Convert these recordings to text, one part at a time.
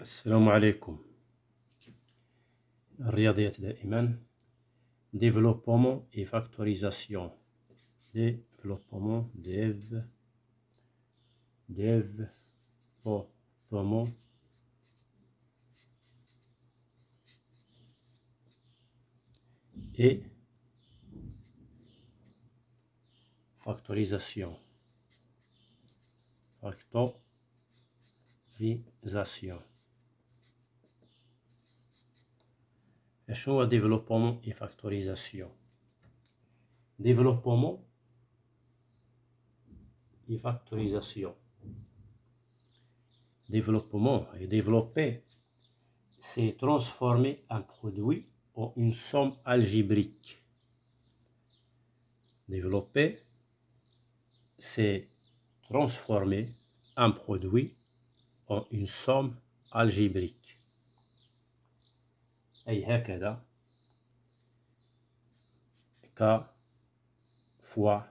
السلام عليكم. الرياضيات دائما développement et factorisation. développement et factorisation. شنو هو développement et factorisation؟ développement et factorisation. Développement et développer, c'est transformer un produit en une somme algébrique. Développer, c'est transformer un produit en une somme algébrique. أي هكذا K fois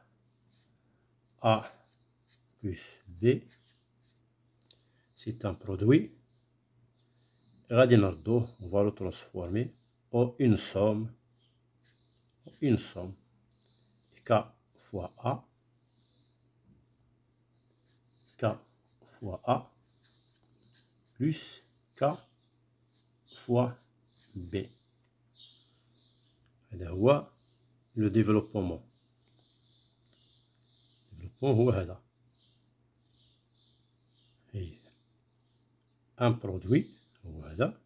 A plus B, c'est un produit. غادي نردوه, on va le transformer en une somme. K fois A, K fois A plus K fois B. هذا هو le développement. هو هذا. un produit هو هذا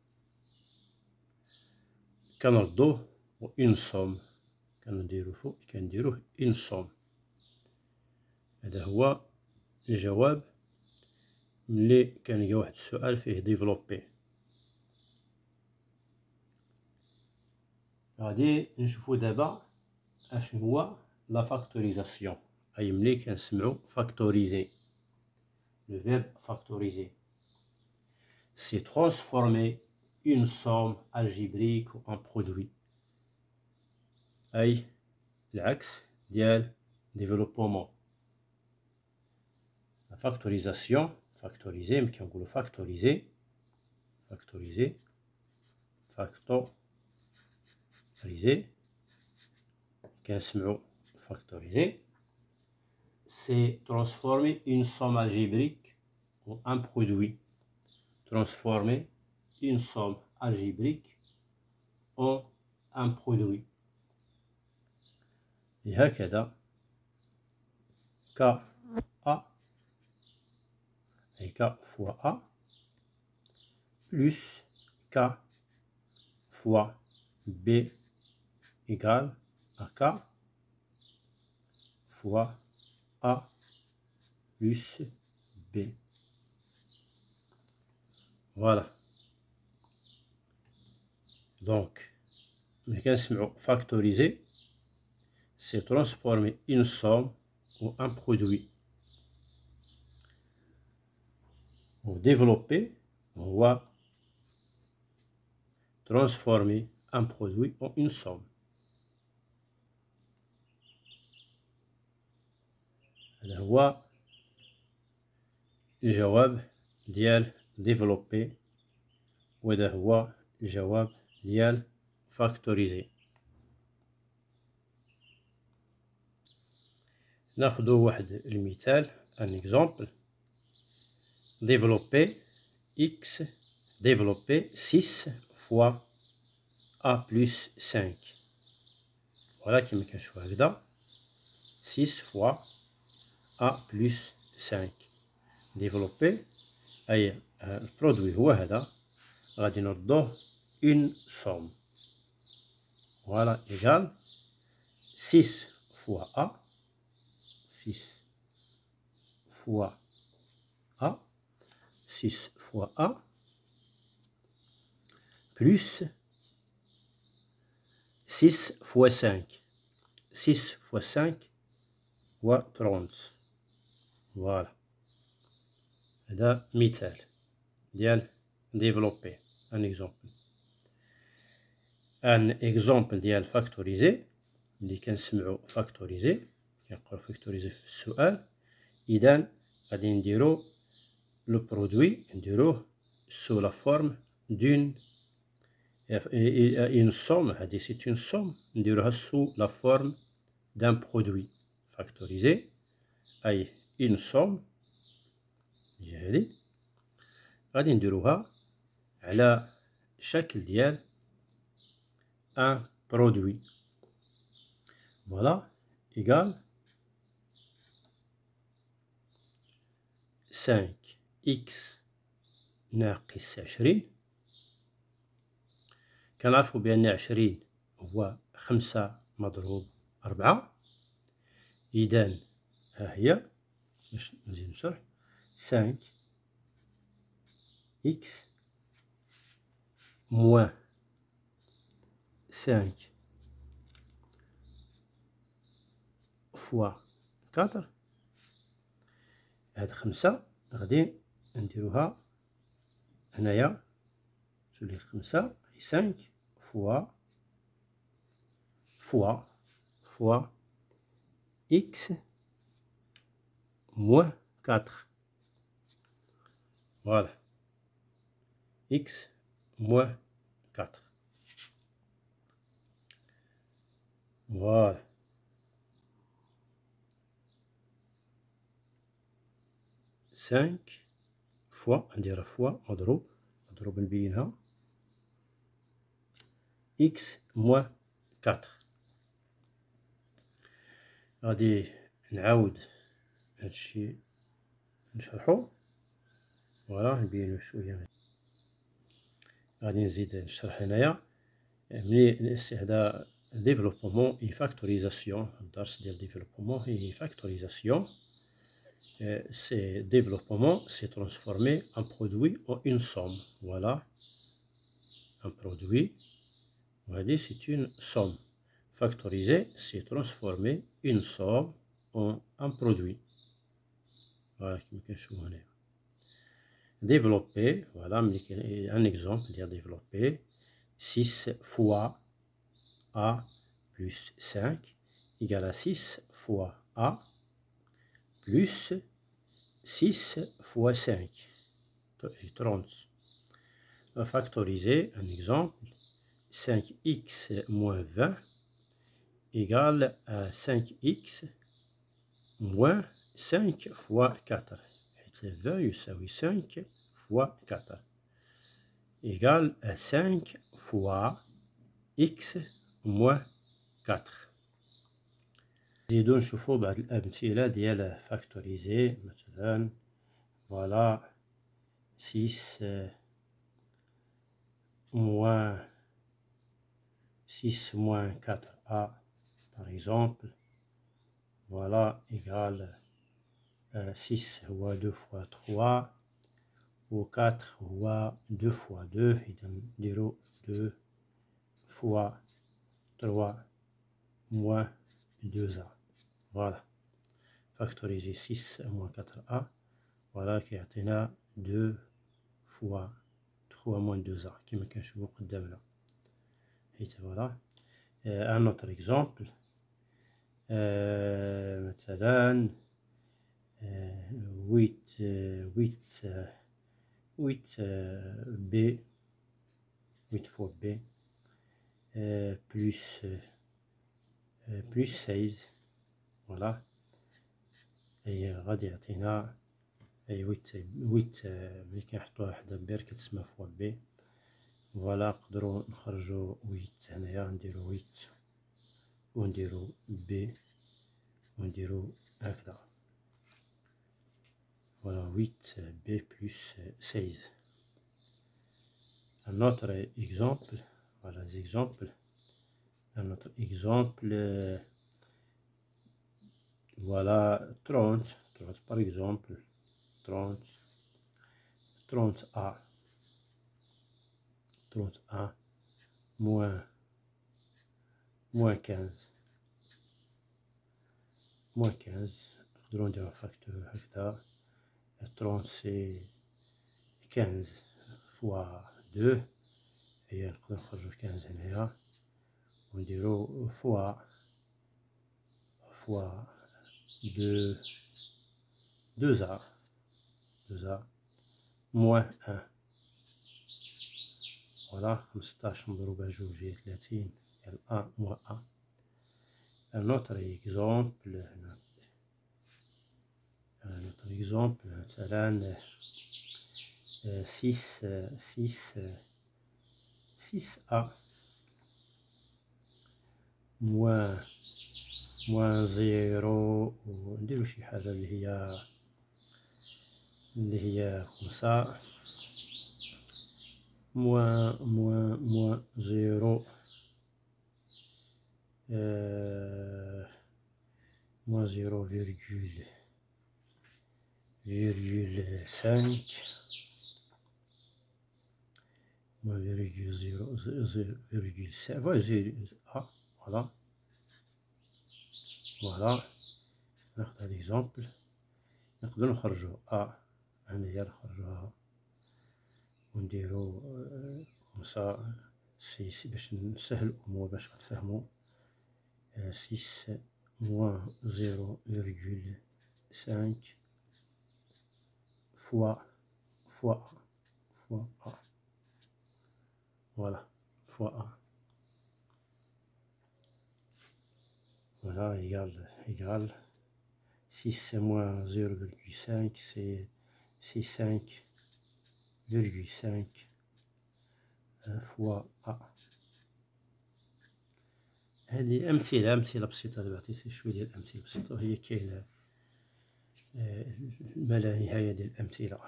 كنردوه une somme, كنديروه une somme. هذا هو الجواب ملي كان واحد السؤال فيه ديفلوبي. غادي نشوفو دابا اشنو هو لا فاكتوريزاسيون. اي ملي كنسمعو فاكتوريزي. Le verbe factoriser, c'est transformer une somme algébrique en produit. أي العكس ديال développement. La factorisation, factoriser, ملي كنقولو factoriser, كنسمعو factoriser, c'est transformer une somme algébrique en un produit. Transformer une somme algébrique en un produit. Et هكذا K A et K fois A plus K fois B égale à K fois A plus B. Voilà. Donc, ملي كنسمعو factoriser, c'est transformer une somme en un produit. Ou développer, on va transformer un produit en une somme. هذا هو الجواب ديال développer, وهذا هو الجواب ديال factoriser. ناخدو واحد المثال, un exemple. Développer x, développer 6 fois a plus 5. Voilà كما كنشوفو هكذا 6 fois a plus 5. Développer أي البرودوي هو هذا, غادي نردوه une somme. Voilà égale 6 fois a, 6 fois a, 6 fois a plus 6 fois 5. 6 fois 5 هو 30. Voilà. هذا مثال ديال développer. Un exemple. Un exemple ديال factoriser. اللي كنسمعو factoriser, كنقراو factoriser في السؤال. إذا غادي نديرو لو برودوي نديروه sous la forme d'une une somme. C'est une somme نديروها sous la forme d'un produit factorisé أي une somme هذه غادي نديروها على شكل ديال un produit. Voilà, égale 5x ناقص 20. كنعرفو بأن 20 هو 5 مضروب 4. إذن ها هي باش نزيد نشرح 5x moins 5 fois 4. هاد 5 غادي نديروها هنايا تولي 5 5 fois x moins 4. Voilà. X moins 4. Voilà. cinq fois نديرها fois مضروب نبينها x moins 4. غادي نعاود هادشي نشرحو. فوالا نبينو شوية. غادي نزيد نشرح هنايا ملي هذا développement et factorisation. الدرس ديال développement et factorisation. Ce développement s'est transformé en produit en une somme. Voilà, un produit. Regardez, c'est une somme. Factorisé, c'est transformé une somme en un produit. Voilà, développer, voilà, un exemple de développer. 6 fois A plus 5 égale à 6 fois A plus 6 fois 5, 30. On va factoriser un exemple. 5x moins 20 égale à 5x moins 5 fois 4. 20 يساوي 5 fois 4 égale à 5 fois x moins 4. نزيدو نشوفو بعض الأمثلة ديال فاكتوريزي. مثلا voilà 6 moins 4a par exemple. Voilà égale 6 هو 2 fois 3 و 4 هو 2 fois 2. إذا نديرو 2 fois 3 moins 2a. Voilà. Factoriser 6 moins 4a. Voilà كيعطينا 2 fois 3 moins 2a كما كنشوفو قدامنا. حيت voilà. Un autre exemple. مثلا 8b 8 fois b plus 16. voilà. هي غادي يعطينا 8 ملي كنحطوها حدا بير كتسمى فوا بي. فوالا نقدروا نخرجوا 8 هنايا نديرو 8 ونديرو بي ونديرو هكذا. Voilà, 8b plus 16. Un autre exemple, voilà les exemples. Un autre exemple, voilà 30 par exemple. 30a moins 15. نقدروا نديرو فاكتور هكذا. 30 c'est 15 fois 2. هي نقدر نخرجو 15 هنايا ونديرو fois 2a moins 1. فوالا 15 مضروبة جوج هي 30 ديال أ موان أ. ان اوتر اكزومبل هنا، ان اوتر اكزومبل مثلا 6 أ موان زيرو، ونديرو شي حاجة اللي هي خمسة موان زيرو موان زيرو فيرغول سانك موان فيرغول زيرو فيرغول فوالا ناخد هاد اكزومبل، نقدرو نخرجو هنايا نخرجوها ونديرو خمسة باش نسهل الأمور باش تفهمو. 6 موان زيرو فيرغول سانك فوا أ فوالا فوا أ فوالا égal 6 moins 0,5 c'est 5,5 fois A. هذه أمثلة بسيطة دابا عطيت شوية ديال الأمثلة بسيطة، وهي كاينة ما لا نهاية ديال الأمثلة.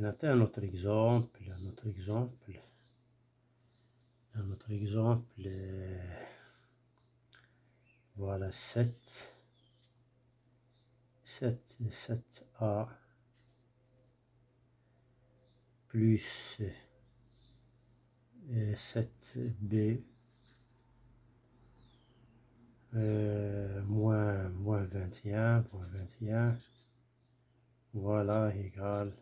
نعطي un autre exemple. Voilà 7A plus 7B moins 21 voilà égal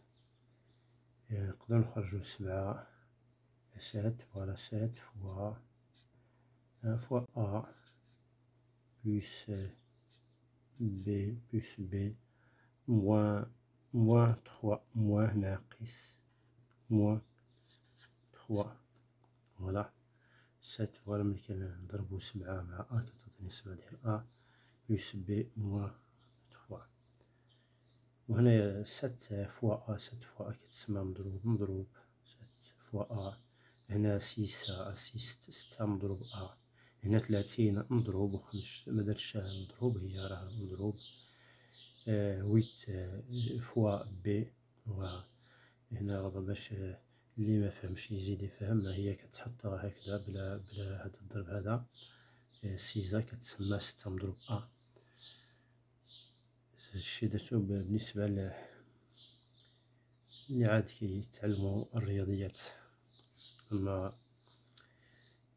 نقدرو نخرجو 7 voilà 7 fois A plus B moins 3 moins ناقص moins 3 voilà 7 فوالا ملي كنضربو 7 مع أ كتعطيني 7 ديال أ بلس بي موان 3. وهنايا 7 فوا أ 7 فوا أ كتسمى مضروب 7 فوا أ. هنا 6 6 مضروب أ. هنا 30 مضروب مدرتش مضروب، هي راه مضروب 8 فوا بي. هنا باش اللي ما فهمش يزيد يفهم، هي كتحطها هكذا بلا هذا الضرب هذا 6 كتسمى 6 مضروب أ. هادشي درتو بالنسبة اللي عاد كيتعلمو الرياضيات، أما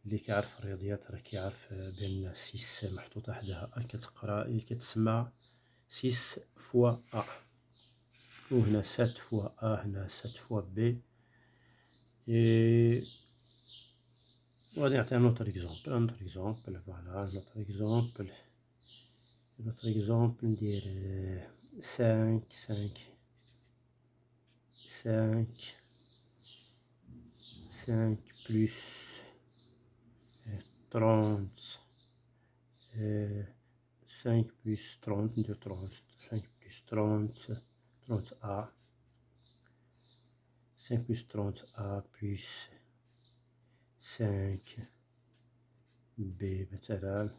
اللي كيعرف الرياضيات راه كيعرف بأن 6 محطوطة حداها أ كتسمى 6 فوا أ، وهنا 7 فوا أ، هنا 7 فوا بي. وغادي نعطي un autre exemple فوالا un autre exemple ندير 5 plus 30 5 plus 30 ندير 30 5 plus 30 A 5 plus 30 A plus 5 B مثلا.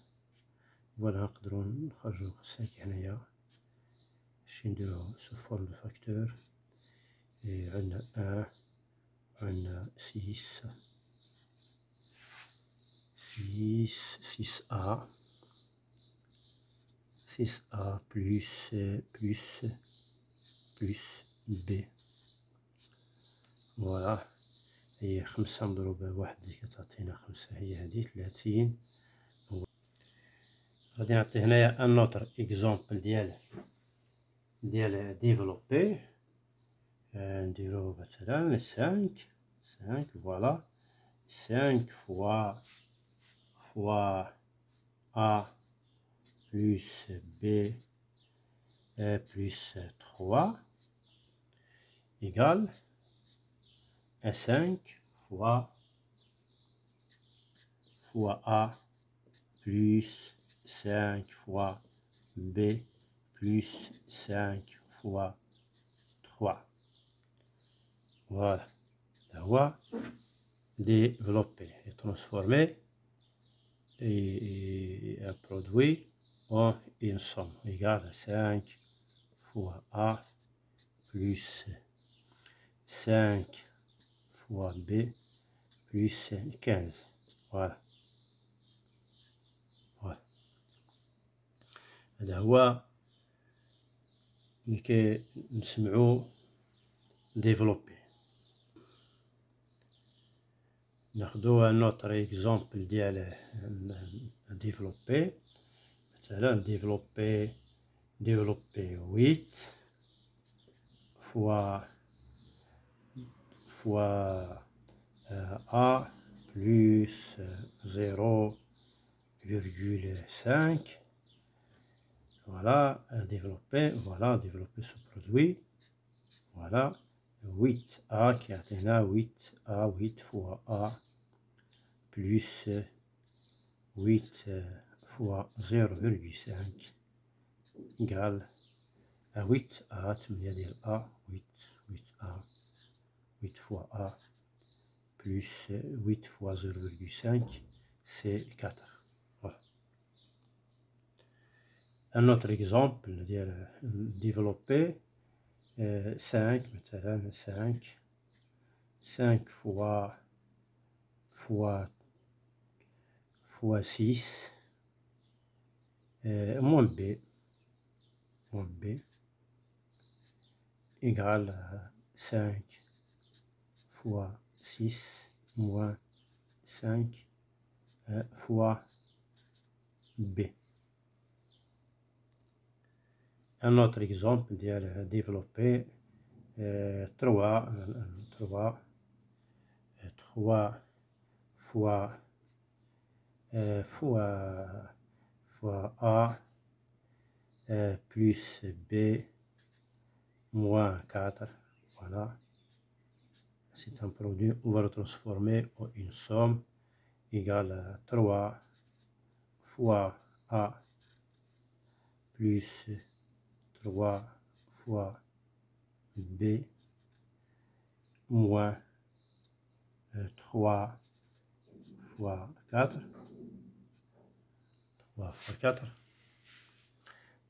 فوالا نقدرو نخرجو 5 هنايا باش نديروه سو فورم دو فاكتور. عندنا 1 عندنا 6 6A plus B. فوالا هي 5 مضروبة واحد اللي كتعطينا 5 هي هادي 30. غادي نعطي هنايا ان اوتر اكزومبل ديال ديفلوبي. نديرو مثلا 5 فوالا 5 فوا A plus B plus 3 égal 5 fois A plus 5 fois B plus 5 fois 3. Voilà. هو développer et transformer et un produit en une somme égale à 5 fois A plus 5 fois B plus 15. Voilà. Voilà. هذا هو اللي نسمعو développer. ناخدو un autre exemple ديال développer. مثلا développer 8 fois A plus 0,5. Voilà, développer ce produit. Voilà, 8A qui atteint 8A, 8 fois A plus 8 fois 0,5 égale à 8A, 8 A, 8A, 8 fois A plus 8 fois 0,5, c'est 4. Voilà. Un autre exemple, développer 5, مثلا 5 fois 6 moins B égale à 5 fois 6 moins 5 fois B. Un autre exemple développer 3 fois A plus B moins 4. Voilà. C'est un produit, on va le transformer en une somme égale à 3 fois A plus 3 fois B moins 3 fois 4. 3 fois 4.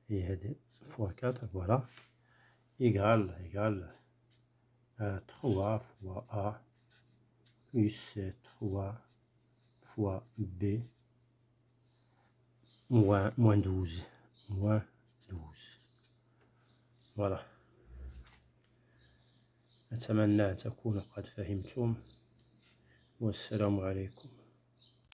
Et fois 4, voilà. Égale à 3 fois A plus 3 fois B moins 12. Voilà. أتمنى أن تكونوا قد فهمتم، والسلام عليكم.